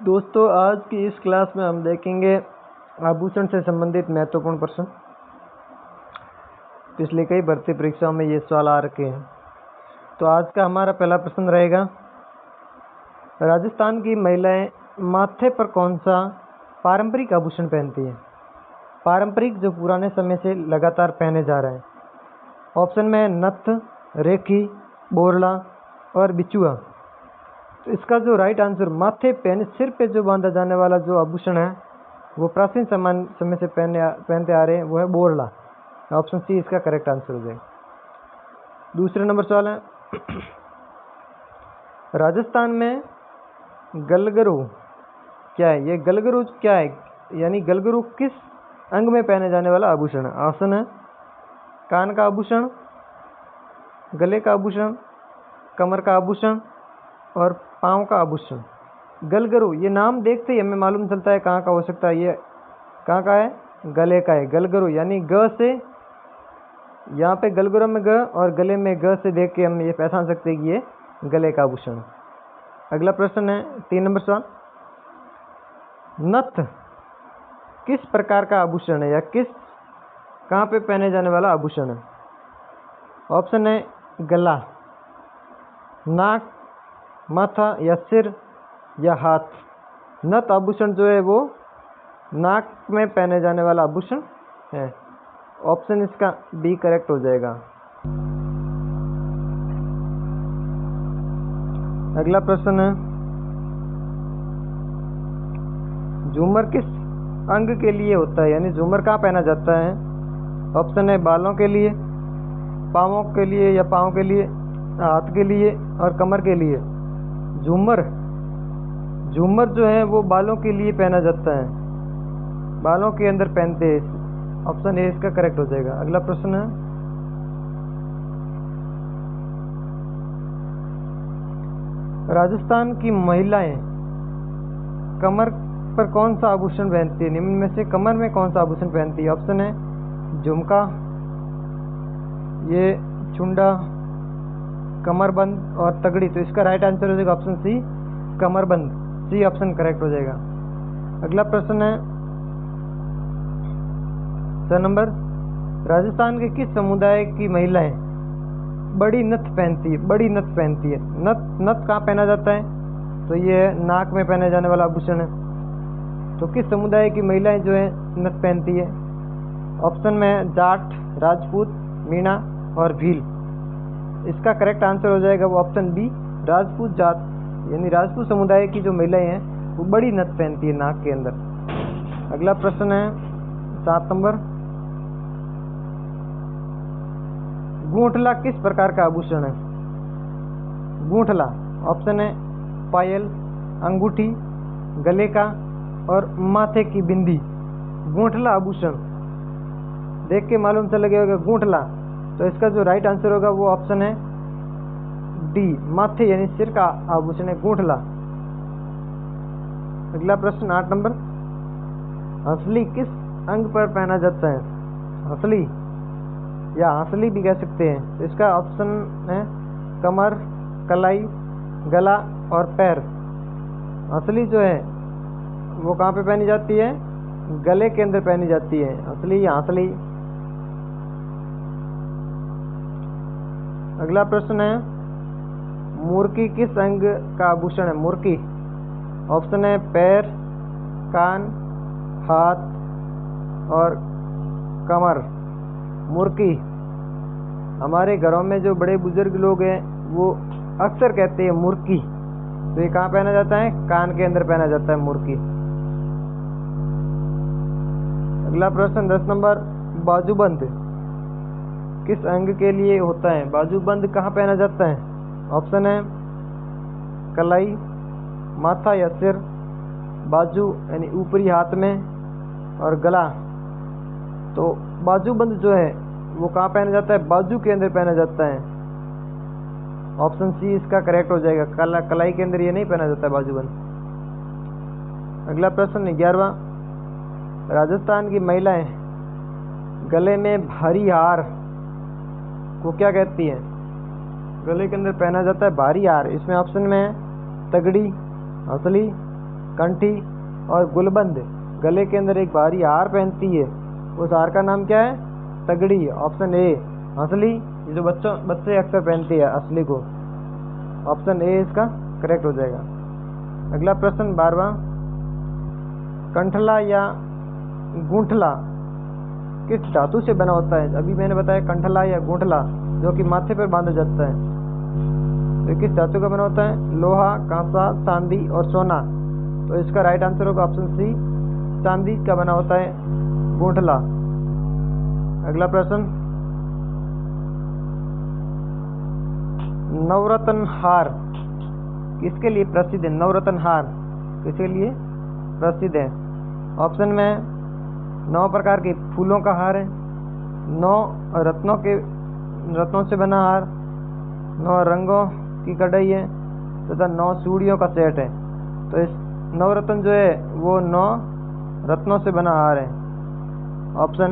दोस्तों, आज की इस क्लास में हम देखेंगे आभूषण से संबंधित महत्वपूर्ण प्रश्न। पिछले कई भर्ती परीक्षाओं में ये सवाल आ रखे हैं। तो आज का हमारा पहला प्रश्न रहेगा, राजस्थान की महिलाएं माथे पर कौन सा पारंपरिक आभूषण पहनती हैं? पारंपरिक जो पुराने समय से लगातार पहने जा रहे हैं। ऑप्शन में नथ, रेखी, बोरला और बिचुआ। तो इसका जो राइट आंसर माथे पे सिर पे जो बांधा जाने वाला जो आभूषण है वो प्राचीन समय से पहनते आ रहे हैं, वो है बोरला। ऑप्शन सी इसका करेक्ट आंसर हो जाएगा। दूसरे नंबर सवाल है, राजस्थान में गलगरू क्या है? ये गलगरू क्या है, यानी गलगरू किस अंग में पहने जाने वाला आभूषण है? ऑप्शन है कान का आभूषण, गले का आभूषण, कमर का आभूषण और पाँव का आभूषण। गलगरू, ये नाम देखते ही हमें मालूम चलता है कहाँ का हो सकता है। ये कहाँ का है? गले का है। गलगरू यानी ग से, यहाँ पे गलगरू में ग और गले में ग से देख के हम ये पहचान सकते हैं कि ये गले का आभूषण। अगला प्रश्न है 3 नंबर सवाल, नथ किस प्रकार का आभूषण है या कहाँ पे पहने जाने वाला आभूषण है? ऑप्शन है गला, नाक, माथा या सिर या हाथ। नथ आभूषण जो है वो नाक में पहने जाने वाला आभूषण है। ऑप्शन इसका बी करेक्ट हो जाएगा। अगला प्रश्न है, झूमर किस अंग के लिए होता है, यानी झूमर कहाँ पहना जाता है? ऑप्शन है बालों के लिए, पाँवों के लिए या पाँव के लिए, हाथ के लिए और कमर के लिए। झूमर जो है वो बालों के लिए पहना जाता है, बालों के अंदर पहनते हैं। ऑप्शन ए इसका करेक्ट हो जाएगा। अगला प्रश्न है, राजस्थान की महिलाएं कमर पर कौन सा आभूषण पहनती है? निम्न में से कमर में कौन सा आभूषण पहनती है? ऑप्शन है झुमका, ये चुंडा, कमरबंद और तगड़ी। तो इसका राइट आंसर हो जाएगा ऑप्शन सी, कमरबंद। सी ऑप्शन करेक्ट हो जाएगा। अगला प्रश्न है 6 नंबर, राजस्थान के किस समुदाय की महिलाएं बड़ी नथ पहनती है? बड़ी नथ पहनती है। नथ कहाँ पहना जाता है? तो ये नाक में पहने जाने वाला आभूषण है। तो किस समुदाय की महिलाएं जो है नथ पहनती है? ऑप्शन में है जाट, राजपूत, मीणा और भील। इसका करेक्ट आंसर हो जाएगा वो ऑप्शन बी, राजपूत जात, यानी राजपूत समुदाय की जो महिलाएं हैं वो बड़ी नथ पहनती है नाक के अंदर। अगला प्रश्न है 7 नंबर, गूंठला किस प्रकार का आभूषण है? गूंठला, ऑप्शन है पायल, अंगूठी, गले का और माथे की बिंदी। गूंठला आभूषण देख के मालूम चल गया गूंठला। तो इसका जो राइट आंसर होगा वो ऑप्शन है डी, माथे यानी सिर का आभूषण है गूंठला। अगला प्रश्न 8 नंबर, हंसली किस अंग पर पहना जाता है? हंसली या हंसली भी कह सकते हैं। तो इसका ऑप्शन है कमर, कलाई, गला और पैर। हंसली जो है वो कहाँ पे पहनी जाती है? गले के अंदर पहनी जाती है हंसली या हंसली। अगला प्रश्न है, मुर्की किस अंग का आभूषण है? मुर्की, ऑप्शन है पैर, कान, हाथ और कमर। मुर्की हमारे घरों में जो बड़े बुजुर्ग लोग हैं वो अक्सर कहते हैं मुर्की। तो ये कहाँ पहना जाता है? कान के अंदर पहना जाता है मुर्की। अगला प्रश्न 10 नंबर, बाजूबंद किस अंग के लिए होता है? बाजूबंद कहाँ पहना जाता है? ऑप्शन है कलाई, माथा या सिर, बाजू यानी ऊपरी हाथ में और गला। तो बाजूबंद जो है वो कहाँ पहना जाता है? बाजू के अंदर पहना जाता है। ऑप्शन सी इसका करेक्ट हो जाएगा। कलाई के अंदर ये नहीं पहना जाता है बाजूबंद। अगला प्रश्न 11वां, राजस्थान की महिलाएं गले में भारी हार को क्या कहती है? गले के अंदर पहना जाता है भारी हार। इसमें ऑप्शन में है तगड़ी, हंसली, कंठी और गुलबंद गले के अंदर एक भारी हार पहनती है, उस हार का नाम क्या है? तगड़ी। Option A. हंसली, ये जो बच्चे अक्सर पहनते हैं असली को। ऑप्शन ए इसका करेक्ट हो जाएगा। अगला प्रश्न 12वां, कंठला या गूंठला किस धातु से बना होता है? अभी मैंने बताया कंठला या गूंठला जो कि माथे पर बांधा जाता है, तो किस धातु का बना होता है? लोहा, कांसा, चांदी और सोना। तो इसका राइट आंसर होगा ऑप्शन सी, चांदी का बना होता है गूंठला। अगला प्रश्न, नवरत्न हार किसके लिए प्रसिद्ध है? नवरत्न हार किसके लिए प्रसिद्ध है? ऑप्शन में 9 प्रकार के फूलों का हार है, 9 रत्नों से बना हार, 9 रंगों की कढ़ाई है तथा 9 चूड़ियों का सेट है। तो इस नवरत्न जो है वो 9 रत्नों से बना हार है। ऑप्शन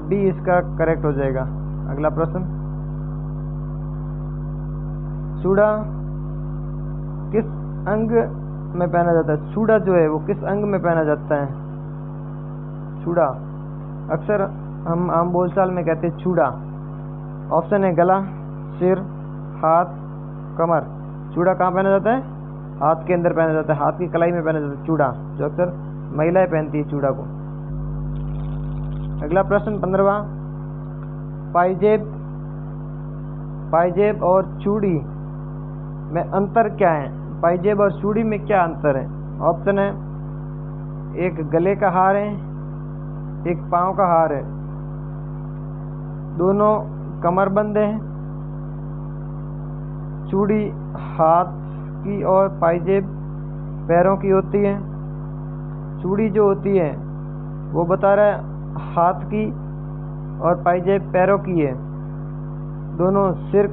बी इसका करेक्ट हो जाएगा। अगला प्रश्न, चूड़ा किस अंग में पहना जाता है? चूड़ा जो है वो किस अंग में पहना जाता है? चूड़ा अक्सर हम आम बोलचाल में कहते हैं चूड़ा। ऑप्शन है गला, सिर, हाथ, कमर। चूड़ा कहाँ पहना जाता है? हाथ के अंदर पहना जाता है, हाथ की कलाई में पहना जाता है चूड़ा, जो अक्सर महिलाएं पहनती है चूड़ा को। अगला प्रश्न 15वां, पायजेब और चूड़ी में अंतर क्या है? पायजेब और चूड़ी में क्या अंतर है? ऑप्शन है, एक गले का हार है, एक पाँव का हार है, दोनों कमरबंद हैं, चूड़ी हाथ की और पायजेब पैरों की होती है। चूड़ी जो होती है वो बता रहा है हाथ की और पायजेब पैरों की है, दोनों सिर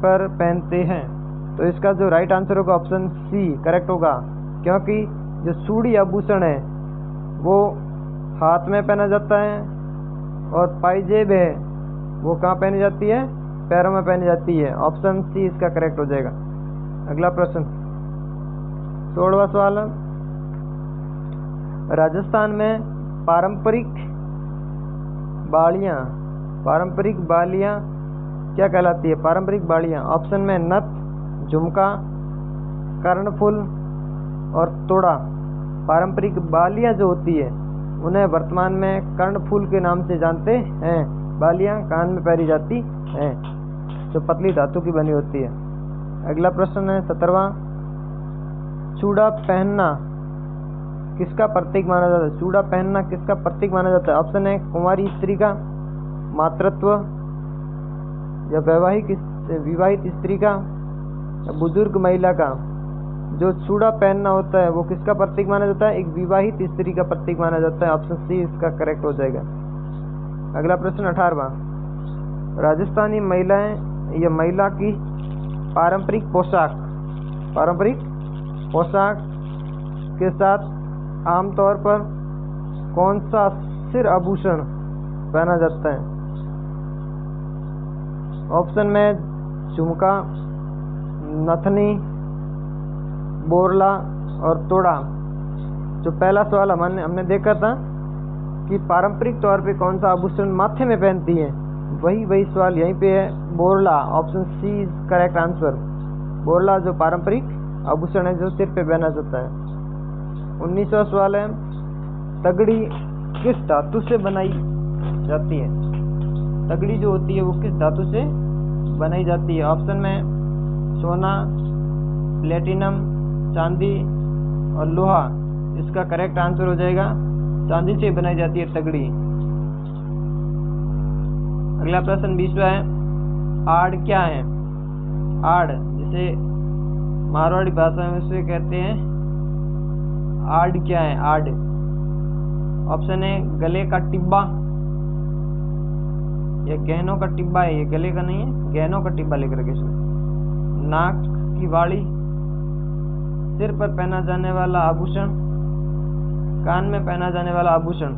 पर पहनते हैं। तो इसका जो राइट आंसर होगा ऑप्शन सी करेक्ट होगा, क्योंकि जो चूड़ी आभूषण है वो हाथ में पहना जाता है और पायजेब है वो कहाँ पहनी जाती है? पैरों में पहनी जाती है। ऑप्शन सी इसका करेक्ट हो जाएगा। अगला प्रश्न 16वां सवाल, राजस्थान में पारंपरिक बालियां क्या कहलाती है? पारंपरिक बालियां। ऑप्शन में नथ, झुमका, कर्णफूल और तोड़ा। पारंपरिक बालियां जो होती है उन्हें वर्तमान में कर्णफूल के नाम से जानते हैं। बालियां कान में पहनी जाती हैं जो पतली धातु की बनी होती है। अगला प्रश्न है 17वां, चूड़ा पहनना किसका प्रतीक माना जाता है? चूड़ा पहनना किसका प्रतीक माना जाता है? ऑप्शन है कुंवारी स्त्री का, मातृत्व या विवाहित स्त्री का, बुजुर्ग महिला का। जो चूड़ा पहनना होता है वो किसका प्रतीक माना जाता है? एक विवाहित स्त्री का प्रतीक माना जाता है। ऑप्शन सी इसका करेक्ट हो जाएगा। अगला प्रश्न 18वां, राजस्थानी महिलाएं या महिला की पारंपरिक पोशाक के साथ आमतौर पर कौन सा सिर आभूषण पहना जाता है? ऑप्शन में झुमका, नथनी, बोरला और तोड़ा। जो पहला सवाल हमने देखा था कि पारंपरिक तौर पे कौन सा आभूषण माथे में पहनती है, वही सवाल यहीं पे है, बोरला। Option C is correct answer. बोरला जो पारंपरिक आभूषण है जो सिर पे पहना जाता है। 19वां सवाल है, तगड़ी किस धातु से बनाई जाती है? तगड़ी जो होती है वो किस धातु से बनाई जाती है? ऑप्शन में सोना, प्लेटिनम, चांदी और लोहा। इसका करेक्ट आंसर हो जाएगा चांदी से बनाई जाती है तगड़ी। अगला प्रश्न 20वां है, आड़ क्या है? आड़ जिसे मारवाड़ी भाषा में उसे कहते हैं आड़ क्या है? आड़। ऑप्शन है गले का टिब्बा, ये गहनों का टिब्बा है, ये गले का नहीं है, गहनों का टिब्बा लिख रखे इसमें। नाक की वाली, सिर पर पहना जाने वाला आभूषण, कान में पहना जाने वाला आभूषण।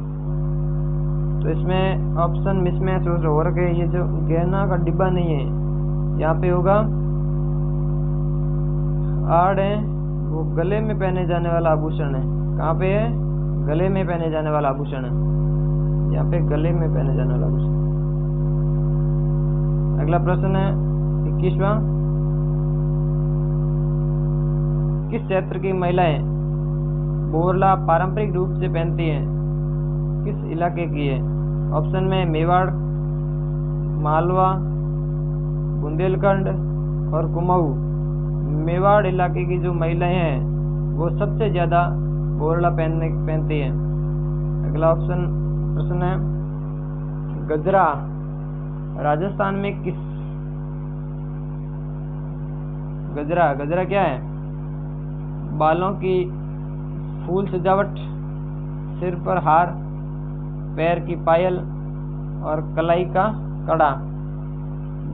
तो इसमें ऑप्शन मिसमैच हो रखे, ये जो गहना का डिब्बा नहीं है, यहाँ पे होगा आड़ है वो गले में पहने जाने वाला आभूषण है। कहाँ पे है? गले में पहने जाने वाला आभूषण है। यहाँ पे गले में पहने जाने वाला आभूषण। अगला प्रश्न है 21वां। किस क्षेत्र की महिलाएं बोरला पारंपरिक रूप से पहनती हैं? किस इलाके की है? ऑप्शन में मेवाड़, मालवा, बुंदेलखंड और कुमाऊं। मेवाड़ इलाके की जो महिलाएं हैं वो सबसे ज्यादा बोरला पहनती हैं। अगला प्रश्न है गजरा राजस्थान में किस गजरा क्या है? बालों की फूल सजावट, सिर पर हार, पैर की पायल और कलाई का कड़ा।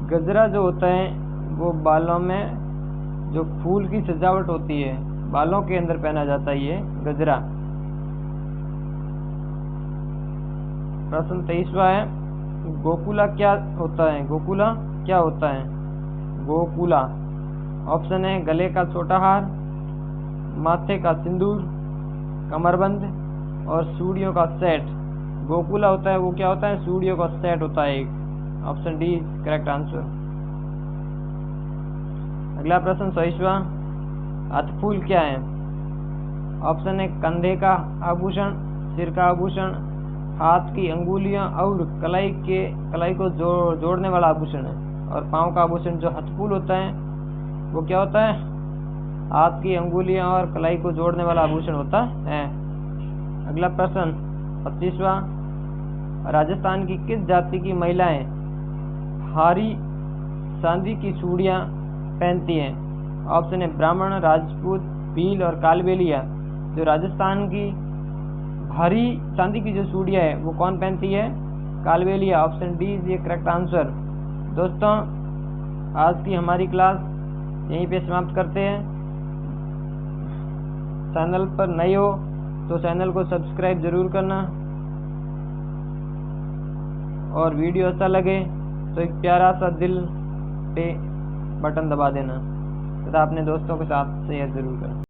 गजरा जो होता है वो बालों में जो फूल की सजावट होती है, बालों के अंदर पहना जाता है ये गजरा। प्रश्न 23वां है गोकुला क्या होता है? गोकुला क्या होता है? गोकुला ऑप्शन है गले का छोटा हार, माथे का सिंदूर, कमरबंद और चूड़ियों का सेट। गोकुला होता है वो क्या होता है? चूड़ियों का सेट होता है एक। Option D correct answer. अगला प्रश्न 24वां हथफूल क्या है? ऑप्शन है कंधे का आभूषण, सिर का आभूषण, हाथ की अंगुलियां और कलाई को जोड़ने वाला आभूषण है। और पांव का आभूषण जो हथफूल होता है वो क्या होता है? हाथ की अंगुलियां और कलाई को जोड़ने वाला आभूषण होता है। अगला प्रश्न 25वां राजस्थान की किस जाति की महिलाएं भारी चांदी की चूड़ियां पहनती हैं? ऑप्शन है ब्राह्मण, राजपूत, भील और कालबेलिया। जो राजस्थान की भारी चांदी की जो चूड़ियां है वो कौन पहनती है? कालबेलिया। ऑप्शन डी इज ये करेक्ट आंसर। दोस्तों आज की हमारी क्लास यहीं पे समाप्त करते हैं। चैनल पर नए हो तो चैनल को सब्सक्राइब जरूर करना और वीडियो अच्छा लगे तो एक प्यारा सा दिल पे बटन दबा देना तथा अपने दोस्तों के साथ शेयर जरूर करना।